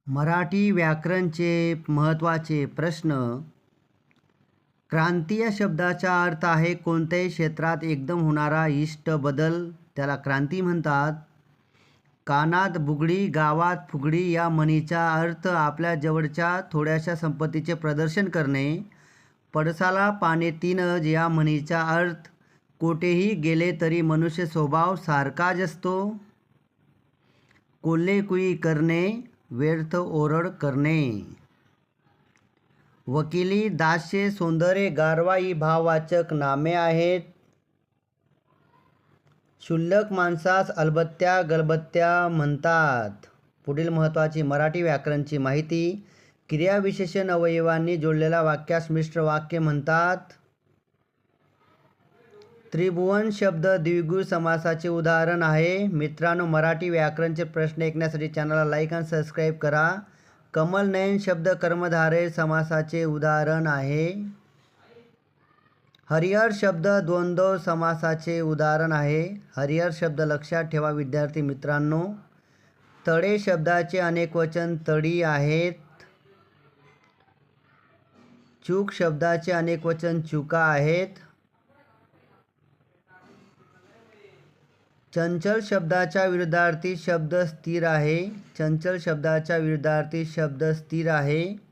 मराठी व्याकरणचे महत्त्वाचे प्रश्न. क्रांती या शब्दाचा अर्थ आहे कोणत्याही क्षेत्रात एकदम होणारा इष्ट बदल, त्याला क्रांती म्हणतात. कानात बुगडी गावात फुगडी या म्हणीचा अर्थ आपल्या जवळच्या थोड्याशा संपत्तीचे प्रदर्शन करणे. पळसाला पाने तीनच या म्हणीचा अर्थ कोठेही गेले तरी मनुष्य स्वभाव सारखाच असतो. कोल्हेकुई करणे, व्यर्थ ओरड करणे. वकिली, दास्य, सौंदर्य, गारवा ही भाववाचक नामे आहेत. क्षुल्लक माणसास अलबत्त्या गलबत्त्या म्हणतात. पुढील महत्त्वाची मराठी व्याकरणची माहिती. क्रियाविशेषण अवयवांनी जोडलेल्या वाक्यास मिश्र वाक्य म्हणतात. त्रिभुवन शब्द द्विगु समासाचे उदाहरण आहे. मित्रांनो, मराठी व्याकरणचे प्रश्न ऐकण्यासाठी चॅनलला लाईक आणि सबस्क्राईब करा. कमलनयन शब्द कर्मधारय समासाचे उदाहरण आहे. हरिहर शब्द द्वंद्व समासाचे उदाहरण आहे. हरिहर शब्द लक्षात ठेवा विद्यार्थी मित्रांनो. तळे शब्दाचे अनेकवचन तळी आहेत. चूक शब्दाचे अनेकवचन चुका आहेत. चंचल शब्दाच्या विरुद्धार्थी शब्द स्थिर आहे. चंचल शब्दाच्या विरुद्धार्थी शब्द स्थिर आहे.